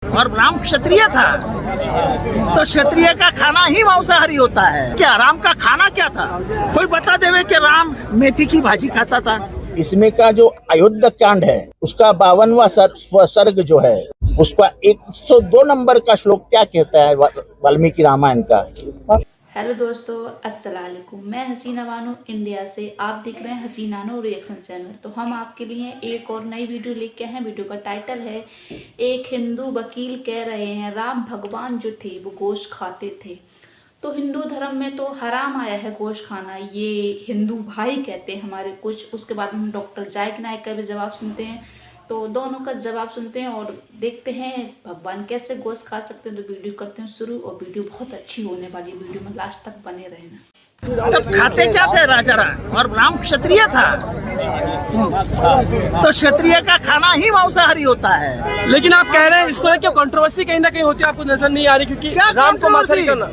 और राम क्षत्रिय था, तो क्षत्रिय का खाना ही मांसाहारी होता है क्या? राम का खाना क्या था? कोई बता देवे कि राम मेथी की भाजी खाता था। इसमें का जो अयोध्या कांड है उसका 52वां सर्ग जो है उसका 102 नंबर का श्लोक क्या कहता है वाल्मीकि रामायण का। हेलो दोस्तों, अस्सलाम वालेकुम। मैं हसीना बानो इंडिया से, आप देख रहे हैं हसीनानो रिएक्शन चैनल। तो हम आपके लिए एक और नई वीडियो लेके आए हैं। वीडियो का टाइटल है एक हिंदू वकील कह रहे हैं राम भगवान जो थे वो गोश्त खाते थे। तो हिंदू धर्म में तो हराम आया है गोश्त खाना, ये हिंदू भाई कहते हैं हमारे कुछ। उसके बाद हम डॉक्टर जाकिर नाइक का भी जवाब सुनते हैं। तो दोनों का जवाब सुनते हैं और देखते हैं भगवान कैसे गोश्त खा सकते हैं। तो वीडियो करते हैं शुरू, और वीडियो बहुत अच्छी होने वाली है। वीडियो में लास्ट तक बने रहना। तब खाते क्या थे राजा राम? और राम क्षत्रिय था, तो क्षत्रिय का खाना ही मांसाहारी होता है। लेकिन आप कह रहे हैं इसको लेकर कंट्रोवर्सी कहीं ना कहीं होती है, आपको नजर नहीं आ रही? क्योंकि क्या राम को मांसाहारी करना,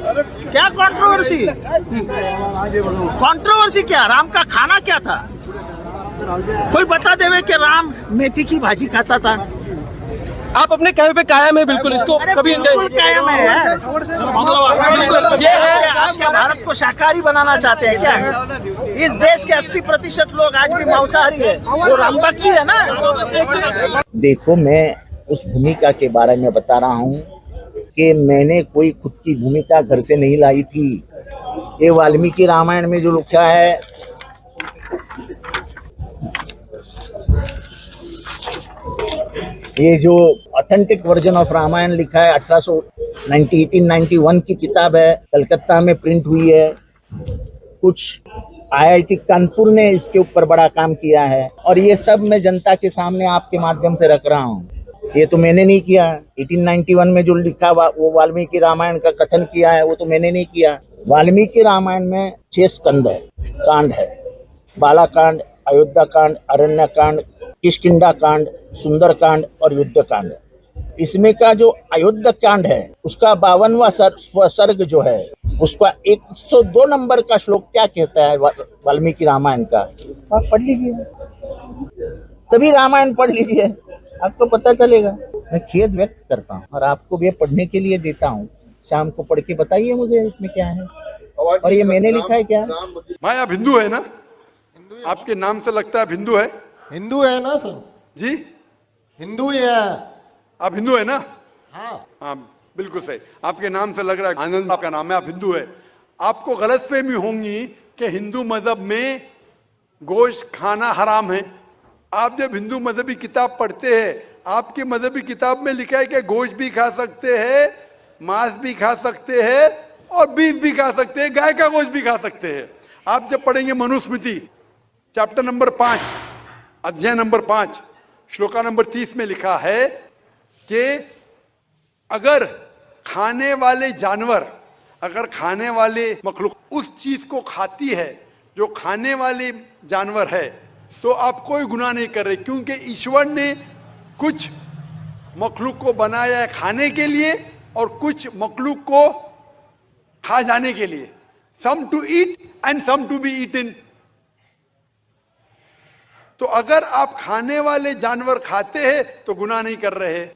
क्या कंट्रोवर्सी? कंट्रोवर्सी क्या? राम का खाना क्या था? कोई बता देवे कि राम मेथी की भाजी खाता था। आप अपने कहे पे कायम है बिल्कुल, इसको कभी बिल्कुल कायम है। ये है आप क्या भारत को शाकाहारी बनाना चाहते हैं क्या? इस देश के 80% लोग आज भी मांसाहारी है, वो राम भक्ति है ना। देखो, मैं उस भूमिका के बारे में बता रहा हूँ कि मैंने कोई खुद की भूमिका घर से नहीं लाई थी। ये वाल्मीकि रामायण में जो लिखा है, ये जो ऑथेंटिक वर्जन ऑफ रामायण लिखा है 1891 की किताब है, कलकत्ता में प्रिंट हुई है। कुछ IIT कानपुर ने इसके ऊपर बड़ा काम किया है, और ये सब मैं जनता के सामने आपके माध्यम से रख रहा हूँ। ये तो मैंने नहीं किया। 1891 में जो लिखा वो वाल्मीकि रामायण का कथन किया है, वो तो मैंने नहीं किया। वाल्मीकि रामायण में 6 स्कंद है, कांड है। बालाकांड, अयोध्या कांड, अरण्य कांड, किष्किंधा कांड, सुंदर कांड और युद्ध कांड। इसमें का जो अयोध्या कांड है उसका 52वां सर्ग जो है उसका 102 नंबर का श्लोक क्या कहता है वाल्मीकि रामायण का। आप पढ़ लीजिए, सभी रामायण पढ़ लीजिए, आपको पता चलेगा। मैं खेद व्यक्त करता हूँ और आपको भी पढ़ने के लिए देता हूँ। शाम को पढ़ के बताइए मुझे इसमें क्या है, और ये मैंने लिखा है क्या। भाई आप हिंदू है ना? आपके नाम से लगता है हिंदू है। हिंदू है ना सर? जी हिंदू ही है। आप हिंदू है ना? हाँ हाँ बिल्कुल सही, आपके नाम से लग रहा है आनंद आपका नाम है, आप हिंदू है। आपको गलतफहमी होंगी कि हिंदू मजहब में गोश्त खाना हराम है। आप जब हिंदू मजहबी किताब पढ़ते हैं, आपकी मजहबी किताब में लिखा है कि गोश्त भी खा सकते हैं, मांस भी खा सकते हैं और बीफ भी खा सकते हैं, गाय का गोश्त भी खा सकते हैं। आप जब पढ़ेंगे मनुस्मृति चैप्टर नंबर 5 अध्याय नंबर 5 श्लोका नंबर 30 में लिखा है कि अगर खाने वाले जानवर, अगर खाने वाले मखलूक उस चीज को खाती है जो खाने वाले जानवर है, तो आप कोई गुनाह नहीं कर रहे, क्योंकि ईश्वर ने कुछ मखलूक को बनाया है खाने के लिए और कुछ मखलूक को खा जाने के लिए। Some to eat and some to be eaten. तो अगर आप खाने वाले जानवर खाते हैं तो गुनाह नहीं कर रहे।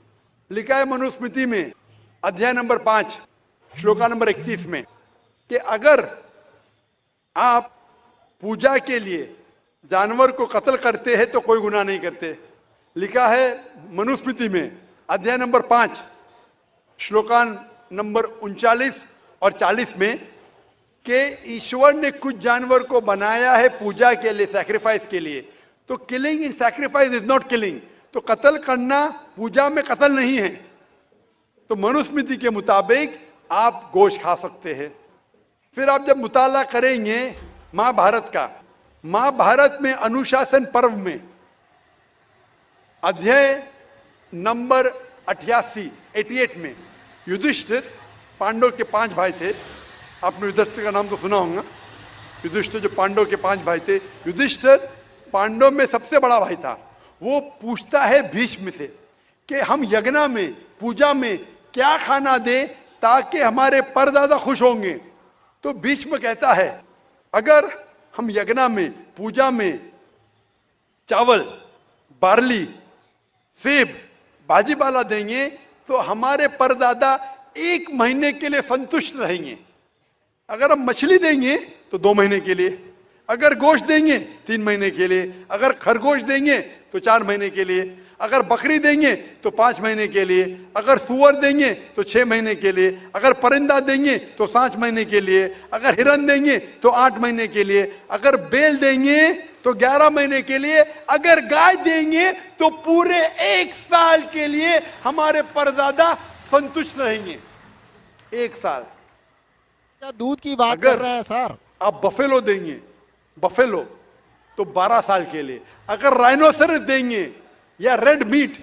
लिखा है मनुस्मृति में अध्याय नंबर 5 श्लोका नंबर 31 में कि अगर आप पूजा के लिए जानवर को कत्ल करते हैं तो कोई गुनाह नहीं करते। लिखा है मनुस्मृति में अध्याय नंबर 5 श्लोका नंबर 39 और 40 में कि ईश्वर ने कुछ जानवर को बनाया है पूजा के लिए, सैक्रिफाइस के लिए। तो killing in sacrifice is not killing. तो कत्ल करना पूजा में कत्ल नहीं है। तो मनुस्मृति के मुताबिक आप गोश्त खा सकते हैं। फिर आप जब मुताला करेंगे महाभारत का, महाभारत में अनुशासन पर्व में अध्याय नंबर 88 में युधिष्ठिर, पांडव के 5 भाई थे। आपने युधिष्ठिर का नाम तो सुना होगा। युधिष्ठिर जो पांडव के 5 भाई थे, युधिष्ठिर पांडव में सबसे बड़ा भाई था। वो पूछता है भीष्म से कि हम यज्ञ में, पूजा में क्या खाना दें ताकि हमारे परदादा खुश होंगे। तो भीष्म कहता है अगर हम यज्ञ में, पूजा में चावल, बार्ली, सेब, भाजीपाला देंगे तो हमारे परदादा 1 महीने के लिए संतुष्ट रहेंगे। अगर हम मछली देंगे तो 2 महीने के लिए, अगर गोश्त देंगे 3 महीने के लिए, अगर खरगोश देंगे तो 4 महीने के लिए, अगर बकरी देंगे तो 5 महीने के लिए, अगर सुअर देंगे तो 6 महीने के लिए, अगर परिंदा देंगे तो 5 महीने के लिए, अगर हिरन देंगे तो 8 महीने के लिए, अगर बैल देंगे तो 11 महीने के लिए, अगर गाय देंगे तो पूरे 1 साल के लिए हमारे परदादा संतुष्ट रहेंगे। 1 साल। क्या दूध की बात अगर कर रहे हैं सर? आप बफेलो देंगे, बफेलो, तो 12 साल के लिए, अगर राइनोसरस देंगे या रेड मीट,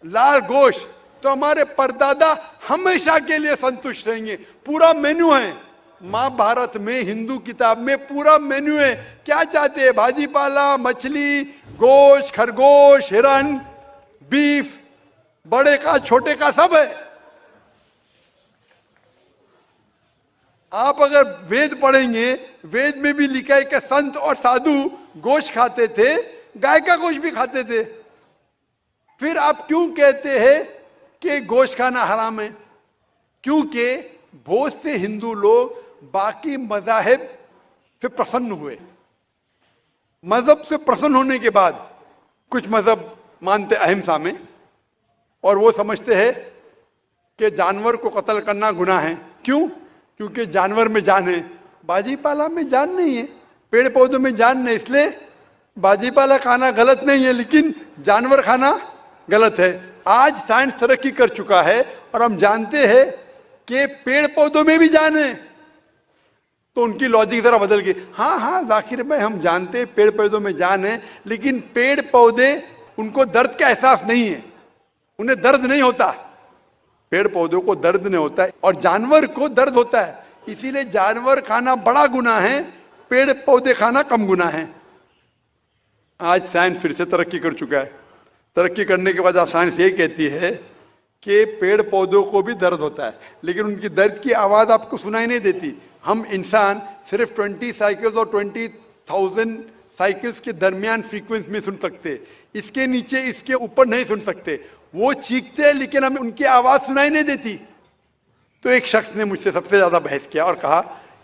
लाल गोश्त, तो हमारे परदादा हमेशा के लिए संतुष्ट रहेंगे। पूरा मेन्यू है महाभारत में, हिंदू किताब में पूरा मेन्यू है। क्या चाहते हैं? भाजी पाला, मछली, गोश्त, खरगोश, हिरन, बीफ, बड़े का छोटे का सब है। आप अगर वेद पढ़ेंगे, वेद में भी लिखा है कि संत और साधु गोश्त खाते थे, गाय का गोश्त भी खाते थे। फिर आप क्यों कहते हैं कि गोश्त खाना हराम है? क्योंकि बहुत से हिंदू लोग बाकी मज़ाहिब से प्रसन्न हुए। मजहब से प्रसन्न होने के बाद कुछ मजहब मानते अहिंसा में, और वो समझते हैं कि जानवर को कत्ल करना गुनाह है। क्यों? क्योंकि जानवर में जान है, बाजी पाला में जान नहीं है, पेड़ पौधों में जान नहीं, इसलिए बाजी पाला खाना गलत नहीं है, लेकिन जानवर खाना गलत है। आज साइंस तरक्की कर चुका है और हम जानते हैं कि पेड़ पौधों में भी जान है, तो उनकी लॉजिक जरा बदल गई। हाँ जाकिर भाई, हम जानते हैं पेड़ पौधों में जान है, लेकिन पेड़ पौधे, उनको दर्द का एहसास नहीं है, उन्हें दर्द नहीं होता। पेड़ पौधों को दर्द नहीं होता है और जानवर को दर्द होता है, इसीलिए जानवर खाना बड़ा गुनाह है, पेड़ पौधे खाना कम गुनाह है। आज साइंस फिर से तरक्की कर चुका है। तरक्की करने के बाद साइंस ये कहती है कि पेड़ पौधों को भी दर्द होता है, लेकिन उनकी दर्द की आवाज़ आपको सुनाई नहीं देती। हम इंसान सिर्फ 20 साइकिल्स और 20,000 साइकिल्स के दरमियान फ्रीक्वेंसी में सुन सकते, इसके नीचे, इसके ऊपर नहीं सुन सकते। वो चीखते हैं लेकिन हमें उनकी आवाज़ सुनाई नहीं देती। तो एक शख्स ने मुझसे सबसे ज़्यादा बहस किया और कहा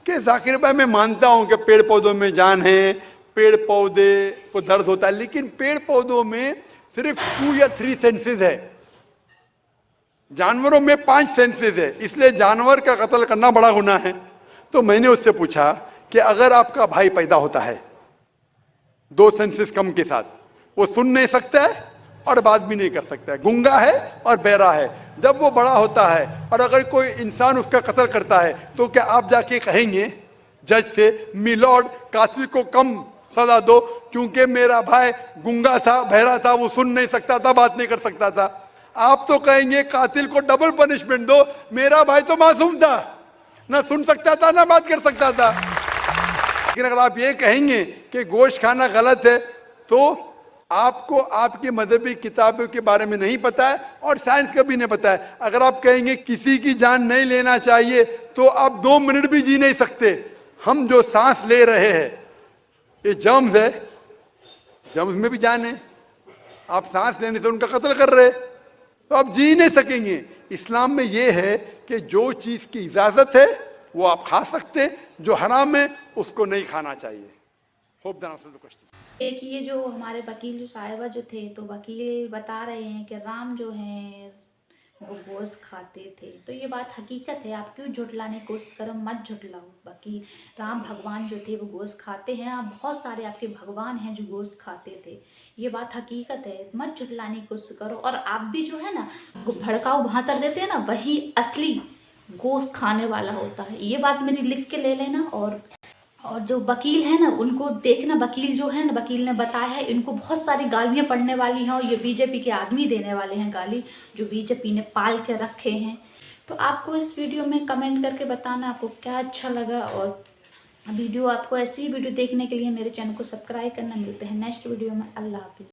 कि जाकिर भाई, मैं मानता हूँ कि पेड़ पौधों में जान है, पेड़ पौधे को दर्द होता है, लेकिन पेड़ पौधों में सिर्फ 2 या 3 सेंसेस है, जानवरों में 5 सेंसेस है, इसलिए जानवर का कत्ल करना बड़ा गुनाह है। तो मैंने उससे पूछा कि अगर आपका भाई पैदा होता है 2 सेंसेस कम के साथ, वो सुन नहीं सकता है और बात भी नहीं कर सकता है, गूंगा है और बहरा है, जब वो बड़ा होता है और अगर कोई इंसान उसका कत्ल करता है, तो क्या आप जाके कहेंगे जज से, मिलॉर्ड, कातिल को कम सजा दो क्योंकि मेरा भाई गूंगा था, बहरा था, वो सुन नहीं सकता था, बात नहीं कर सकता था? आप तो कहेंगे कातिल को डबल पनिशमेंट दो, मेरा भाई तो मासूम था, ना सुन सकता था ना बात कर सकता था। लेकिन अगर आप ये कहेंगे कि गोश्त खाना गलत है, तो आपको आपकी मजहबी किताबों के बारे में नहीं पता है और साइंस का भी नहीं पता है। अगर आप कहेंगे किसी की जान नहीं लेना चाहिए, तो आप 2 मिनट भी जी नहीं सकते। हम जो सांस ले रहे हैं, ये जर्म्स है, जर्म्स में भी जान है, आप सांस लेने से उनका कत्ल कर रहे, तो आप जी नहीं सकेंगे। इस्लाम में ये है कि जो चीज की इजाजत है वो आप खा सकते, जो हराम है उसको नहीं खाना चाहिए। Hope that answers the question. एक ये जो हमारे वकील जो साहिबा जो थे, तो वकील बता रहे हैं कि राम जो हैं वो गोश्त खाते थे, तो ये बात हकीकत है, आप क्यों झुटलाने की कोशिश करो, मत झुटलाओ। बाकी राम भगवान जो थे वो गोश्त खाते हैं, आप बहुत सारे आपके भगवान हैं जो गोश्त खाते थे, ये बात हकीकत है, मत झुटलाने की कोशिश करो। और आप भी जो है ना भड़काऊ भाषण देते हैं ना, वही असली गोश्त खाने वाला होता है, ये बात मेरी लिख के ले लेना। और जो वकील है ना, उनको देखना, वकील जो है ना, वकील ने बताया है इनको बहुत सारी गालियाँ पड़ने वाली हैं, और ये बीजेपी के आदमी देने वाले हैं गाली, जो बीजेपी ने पाल के रखे हैं। तो आपको इस वीडियो में कमेंट करके बताना आपको क्या अच्छा लगा, और वीडियो आपको ऐसी ही वीडियो देखने के लिए मेरे चैनल को सब्सक्राइब करना। मिलते हैं नेक्स्ट वीडियो में। अल्लाह हाफिज़।